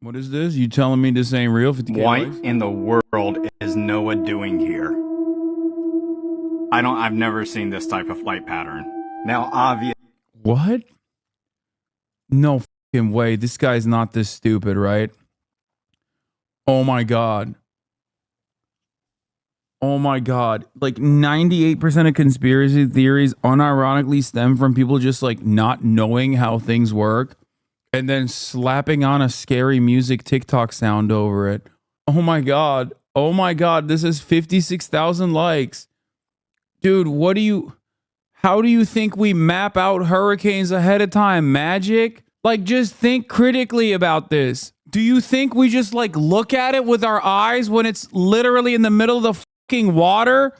What is this? You telling me this ain't real? 50K What likes? in the world is Noah doing here? I've never seen this type of flight pattern. Now, obviously, What? No fucking way. This guy's not this stupid, right? Oh my God. Oh my God. Like 98% of conspiracy theories unironically stem from people just like not knowing how things work and then slapping on a scary music TikTok sound over it. Oh my God. Oh my God. This is 56,000 likes. Dude, how do you think we map out hurricanes ahead of time? Magic? Like, just think critically about this. Do you think we just like look at it with our eyes when it's literally in the middle of the fucking water?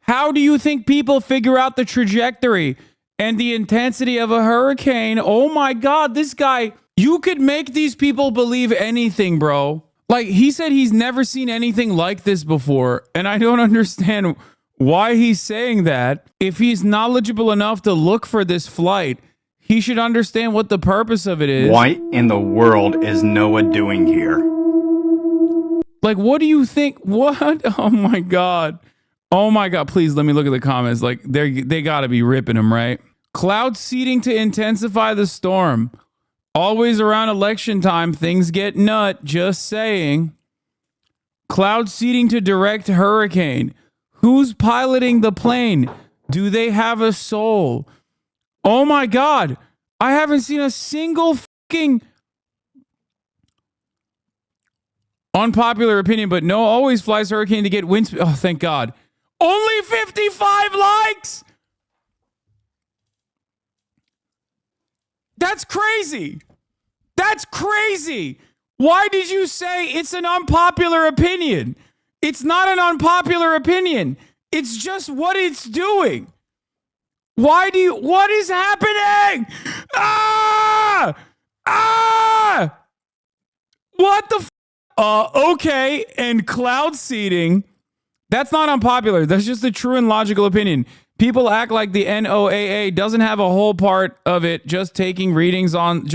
How do you think people figure out the trajectory and the intensity of a hurricane? Oh my God, this guy, you could make these people believe anything, bro. Like, he said he's never seen anything like this before, and I don't understand why he's saying that. If he's knowledgeable enough to look for this flight, he should understand what the purpose of it is. what in the world is Noah doing here? Like, what do you think? What? Oh my God. Oh my God. Please let me look at the comments. Like, they got to be ripping him, right? Cloud seeding to intensify the storm. Always around election time, things get nut. Just saying. Cloud seeding to direct hurricane. Who's piloting the plane? Do they have a soul? Oh my God. I haven't seen a single fucking unpopular opinion, but no always flies hurricane to get wind speed. Oh, thank God. Only 55 likes. That's crazy. That's crazy. Why did you say it's an unpopular opinion? It's not an unpopular opinion. It's just what it's doing. What is happening? What the okay, and cloud seeding, that's not unpopular. That's just a true and logical opinion. People act like the NOAA doesn't have a whole part of it just taking readings on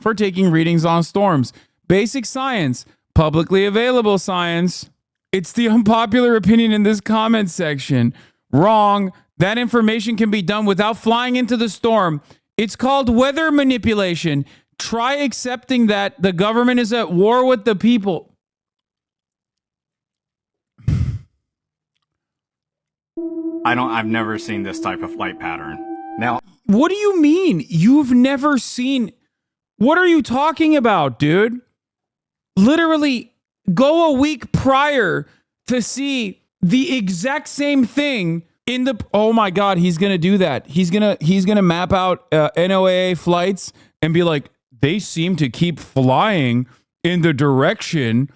for taking readings on storms. Basic science, publicly available science. It's the unpopular opinion in this comment section. Wrong. That information can be done without flying into the storm. It's called weather manipulation. Try accepting that the government is at war with the people. I've never seen this type of flight pattern. Now, What do you mean? You've never seen... What are you talking about, dude? Literally, go a week prior to see the exact same thing in the... Oh my God, he's going to do that. He's going to map out NOAA flights and be like, they seem to keep flying in the direction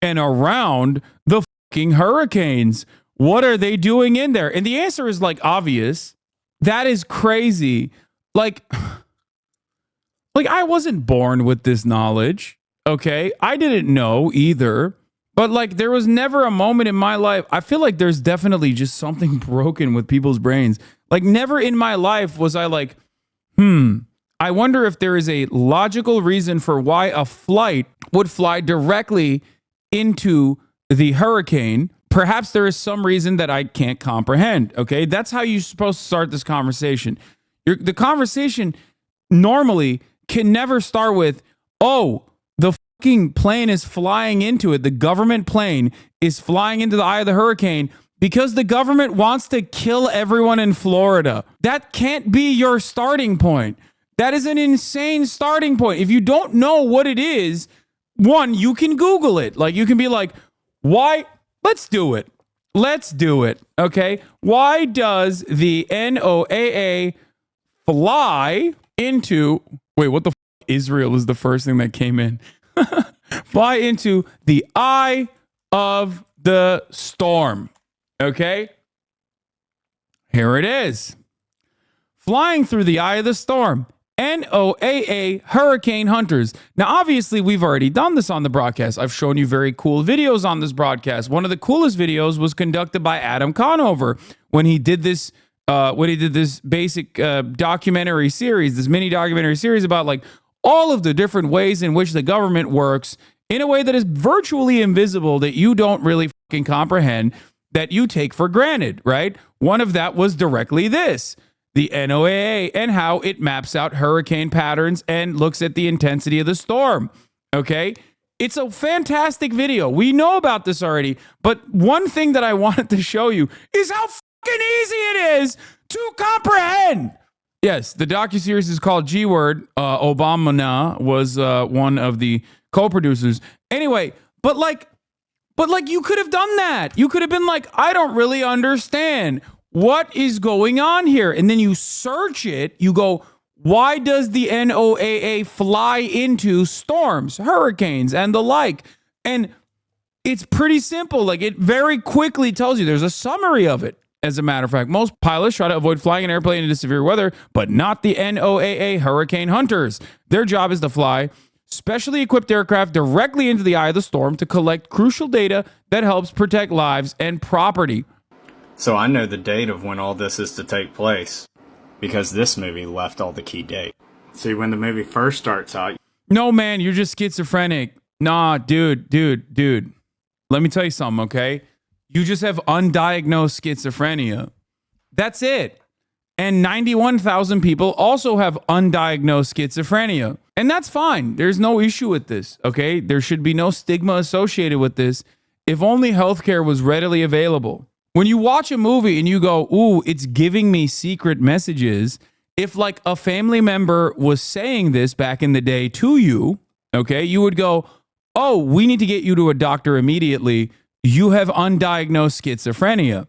and around the fucking hurricanes. What are they doing in there? And the answer is like obvious. That is crazy. Like I wasn't born with this knowledge. Okay. I didn't know either. But like there was never a moment in my life. I feel like there's definitely just something broken with people's brains. Like never in my life was I like, I wonder if there is a logical reason for why a flight would fly directly into the hurricane. Perhaps there is some reason that I can't comprehend. Okay. That's how you're supposed to start this conversation. The conversation normally can never start with, oh, the fucking plane is flying into it. The government plane is flying into the eye of the hurricane because the government wants to kill everyone in Florida. That can't be your starting point. That is an insane starting point. If you don't know what it is, one, you can Google it. Like you can be like, why? Let's do it. Let's do it. Okay. Why does the NOAA fly into, wait, what the Israel is the first thing that came in. Fly into the eye of the storm. Okay. Here it is. Flying through the eye of the storm. NOAA hurricane hunters. Now, obviously, we've already done this on the broadcast. I've shown you very cool videos on this broadcast. One of the coolest videos was conducted by Adam Conover when he did this basic documentary series, this mini documentary series about like all of the different ways in which the government works in a way that is virtually invisible, that you don't really fucking comprehend, that you take for granted, right? One of that was directly this, the NOAA, and how it maps out hurricane patterns and looks at the intensity of the storm. Okay? It's a fantastic video. We know about this already, but one thing that I wanted to show you is how fucking easy it is to comprehend. Yes, the docuseries is called G Word. Obama was one of the co-producers. Anyway, but like you could have done that. You could have been like, I don't really understand what is going on here. And then you search it, you go, why does the NOAA fly into storms, hurricanes, and the like? And it's pretty simple. Like, it very quickly tells you, there's a summary of it. As a matter of fact, most pilots try to avoid flying an airplane into severe weather, but not the NOAA hurricane hunters. Their job is to fly specially equipped aircraft directly into the eye of the storm to collect crucial data that helps protect lives and property. So I know the date of when all this is to take place, because this movie left all the key dates. See, when the movie first starts out... No, man, you're just schizophrenic. Nah, dude. Let me tell you something, okay? You just have undiagnosed schizophrenia. That's it. And 91,000 people also have undiagnosed schizophrenia. And that's fine. There's no issue with this, okay? There should be no stigma associated with this if only healthcare was readily available. When you watch a movie and you go, ooh, it's giving me secret messages, if like a family member was saying this back in the day to you, okay, you would go, oh, we need to get you to a doctor immediately. You have undiagnosed schizophrenia.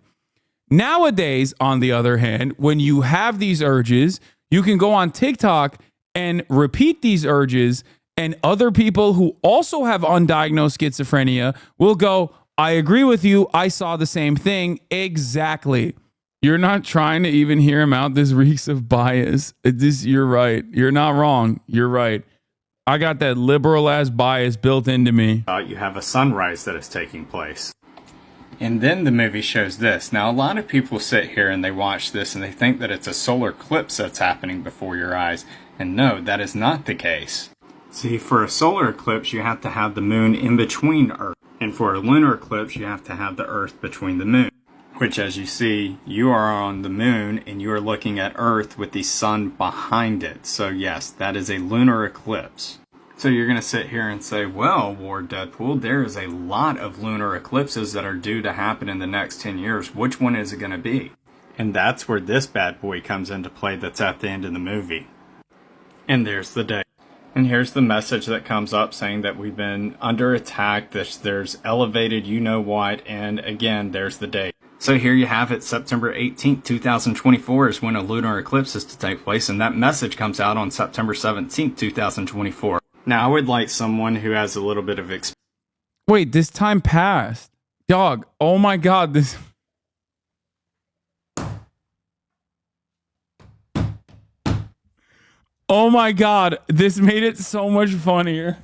Nowadays, on the other hand, when you have these urges, you can go on TikTok and repeat these urges, and other people who also have undiagnosed schizophrenia will go, I agree with you. I saw the same thing. Exactly. You're not trying to even hear him out. This reeks of bias. You're right. You're not wrong. You're right. I got that liberal ass bias built into me. You have a sunrise that is taking place. And then the movie shows this. Now, a lot of people sit here and they watch this and they think that it's a solar eclipse that's happening before your eyes. And no, that is not the case. See, for a solar eclipse, you have to have the moon in between Earth. And for a lunar eclipse, you have to have the Earth between the moon. Which, as you see, you are on the moon and you are looking at Earth with the sun behind it. So yes, that is a lunar eclipse. So you're going to sit here and say, well, Ward Deadpool, there is a lot of lunar eclipses that are due to happen in the next 10 years. Which one is it going to be? And that's where this bad boy comes into play that's at the end of the movie. And there's the date. And here's the message that comes up saying that we've been under attack, there's elevated you-know-what, and again, there's the date. So here you have it, September 18th, 2024 is when a lunar eclipse is to take place, and that message comes out on September 17th, 2024. Now, I would like someone who has a little bit of experience. Wait, this time passed. Dog, oh my God, this... Oh my God, this made it so much funnier.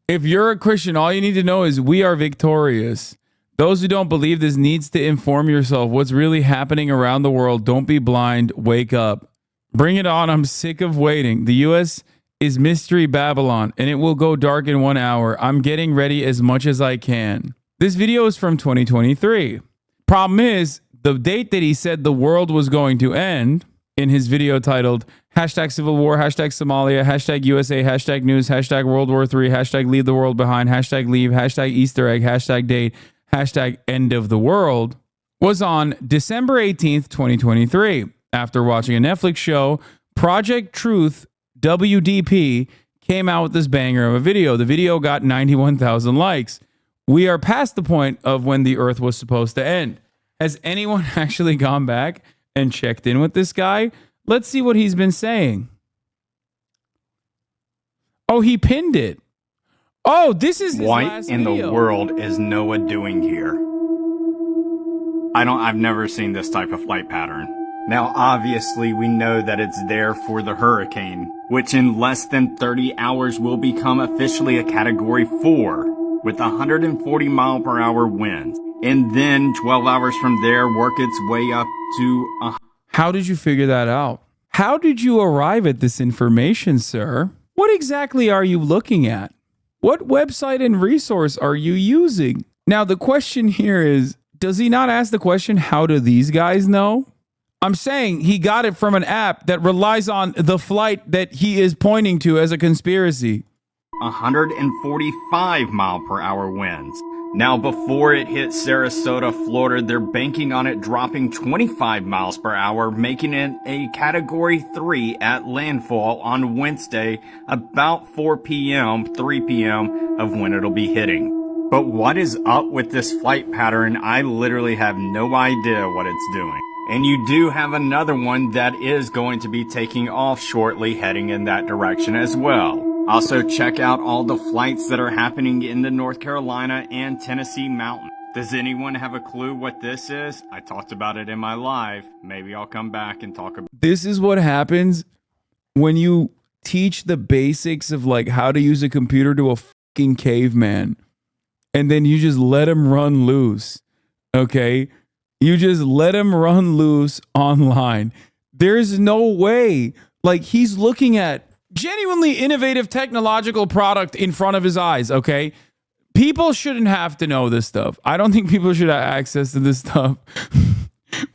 If you're a Christian, all you need to know is we are victorious. Those who don't believe this needs to inform yourself what's really happening around the world. Don't be blind. Wake up. Bring it on. I'm sick of waiting. The U.S. is Mystery Babylon, and it will go dark in 1 hour. I'm getting ready as much as I can. This video is from 2023. Problem is, the date that he said the world was going to end in his video titled hashtag Civil War, hashtag Somalia, hashtag USA, hashtag news, hashtag World War III, hashtag leave the world behind, hashtag leave, hashtag Easter egg, hashtag date, hashtag end of the world, was on December 18th, 2023. After watching a Netflix show, Project Truth WDP came out with this banger of a video. The video got 91,000 likes. We are past the point of when the earth was supposed to end. Has anyone actually gone back and checked in with this guy? Let's see what he's been saying. Oh, he pinned it. Oh, this is his last in video. The world is Noah doing here? I've never seen this type of flight pattern. Now, obviously, we know that it's there for the hurricane, which in less than 30 hours will become officially a Category 4 with 140 mile per hour winds. And then 12 hours from there, work its way up to... How did you figure that out? How did you arrive at this information, sir? What exactly are you looking at? What website and resource are you using? Now, the question here is, does he not ask the question, how do these guys know? I'm saying he got it from an app that relies on the flight that he is pointing to as a conspiracy. 145 mile per hour winds. Now, before it hit Sarasota, Florida, they're banking on it dropping 25 miles per hour, making it a Category 3 at landfall on Wednesday, about 4 p.m., 3 p.m. of when it'll be hitting. But what is up with this flight pattern? I literally have no idea what it's doing. And you do have another one that is going to be taking off shortly, heading in that direction as well. Also, check out all the flights that are happening in the North Carolina and Tennessee mountains. Does anyone have a clue what this is? I talked about it in my live. Maybe I'll come back and talk about it. This is what happens when you teach the basics of like how to use a computer to a fucking caveman. And then you just let him run loose. Okay? You just let him run loose online. There's no way. Like, he's looking at genuinely innovative technological product in front of his eyes, okay? People shouldn't have to know this stuff. I don't think people should have access to this stuff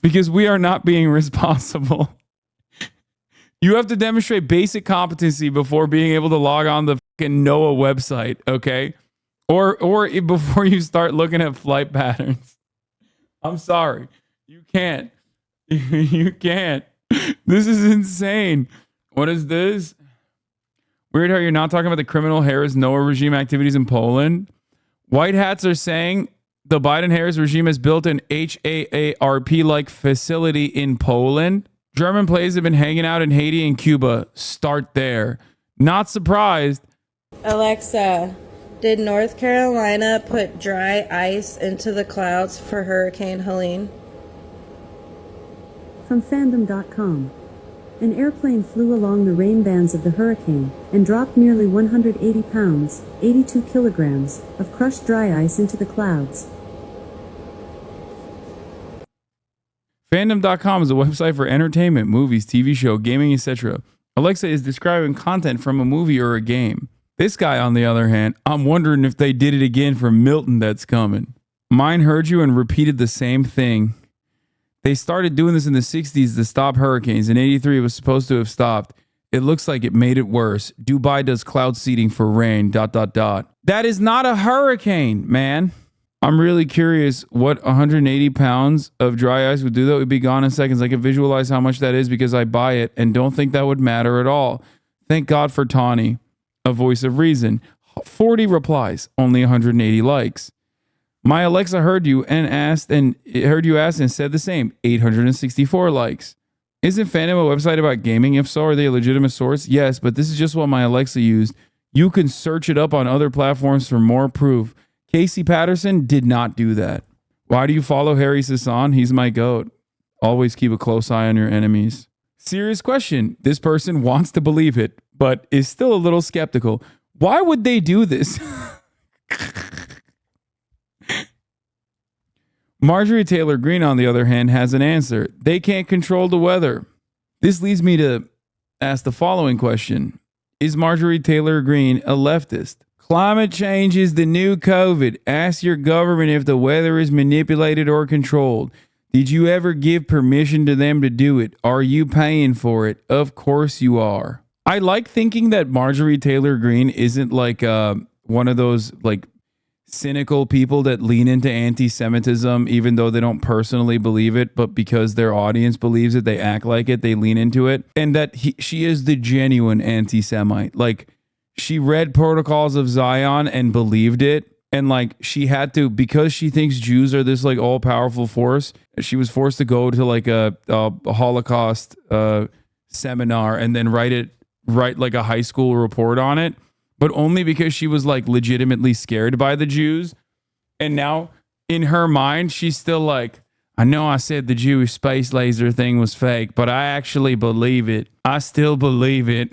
because we are not being responsible. You have to demonstrate basic competency before being able to log on the fucking NOAA website, okay? Or before you start looking at flight patterns. I'm sorry. You can't. You can't. This is insane. What is this? Weird how you're not talking about the criminal Harris NOAA regime activities in Poland. White hats are saying the Biden-Harris regime has built an HAARP-like facility in Poland. German planes have been hanging out in Haiti and Cuba. Start there. Not surprised. Alexa, did North Carolina put dry ice into the clouds for Hurricane Helene? From fandom.com. An airplane flew along the rain bands of the hurricane and dropped nearly 180 pounds, 82 kilograms, of crushed dry ice into the clouds. Fandom.com is a website for entertainment, movies, TV show, gaming, etc. Alexa is describing content from a movie or a game. This guy, on the other hand, I'm wondering if they did it again for Milton that's coming. Mine heard you and repeated the same thing. They started doing this in the 60s to stop hurricanes. In 83, it was supposed to have stopped. It looks like it made it worse. Dubai does cloud seeding for rain, ... That is not a hurricane, man. I'm really curious what 180 pounds of dry ice would do. That would be gone in seconds. I can visualize how much that is because I buy it and don't think that would matter at all. Thank God for Tawny, a voice of reason. 40 replies, only 180 likes. My Alexa heard you ask and said the same. 864 likes. Isn't Fandom a website about gaming? If so, are they a legitimate source? Yes, but this is just what my Alexa used. You can search it up on other platforms for more proof. Casey Patterson did not do that. Why do you follow Harry Hasan? He's my goat. Always keep a close eye on your enemies. Serious question. This person wants to believe it, but is still a little skeptical. Why would they do this? Marjorie Taylor Greene, on the other hand, has an answer. They can't control the weather. This leads me to ask the following question. Is Marjorie Taylor Greene a leftist? Climate change is the new COVID. Ask your government if the weather is manipulated or controlled. Did you ever give permission to them to do it? Are you paying for it? Of course you are. I like thinking that Marjorie Taylor Greene isn't like one of those like cynical people that lean into anti-Semitism even though they don't personally believe it, but because their audience believes it, they act like it, they lean into it. And that she is the genuine anti-Semite. Like, she read Protocols of Zion and believed it. And like, she had to, because she thinks Jews are this like all-powerful force, she was forced to go to like a Holocaust seminar and then write like a high school report on it. But only because she was like legitimately scared by the Jews. And now in her mind, she's still like, I know I said the Jewish space laser thing was fake, but I actually believe it. I still believe it.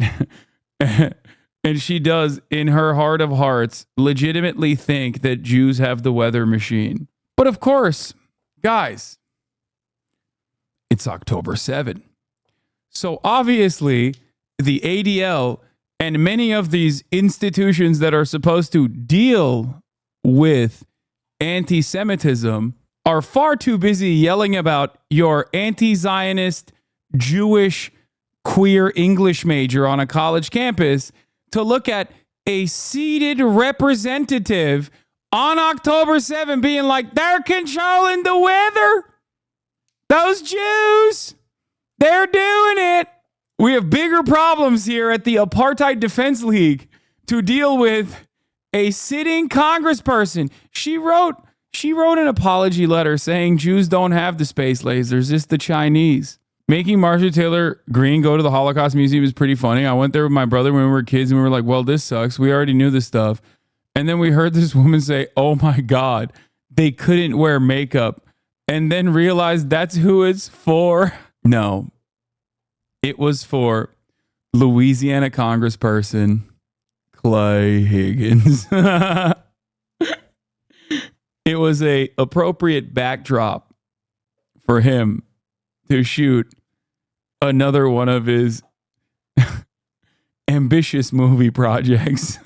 And she does, in her heart of hearts, legitimately think that Jews have the weather machine. But of course, guys, it's October 7. So obviously, the ADL And many of these institutions that are supposed to deal with anti-Semitism are far too busy yelling about your anti-Zionist, Jewish, queer English major on a college campus to look at a seated representative on October 7th being like, they're controlling the weather. Those Jews, they're doing it. We have bigger problems here at the Apartheid Defense League to deal with a sitting congressperson. She wrote an apology letter saying Jews don't have the space lasers, it's the Chinese. Making Marjorie Taylor Greene go to the Holocaust Museum is pretty funny. I went there with my brother when we were kids and we were like, well, this sucks. We already knew this stuff. And then we heard this woman say, oh my God, they couldn't wear makeup. And then realized that's who it's for. No, it was for Louisiana Congressperson Clay Higgins. It was a appropriate backdrop for him to shoot another one of his ambitious movie projects.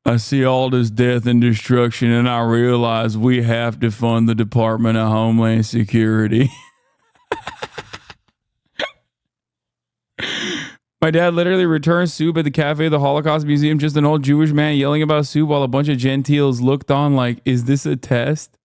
I see all this death and destruction and I realize we have to fund the Department of Homeland Security. My dad literally returned soup at the cafe of the Holocaust Museum, just an old Jewish man yelling about soup while a bunch of Gentiles looked on like, is this a test?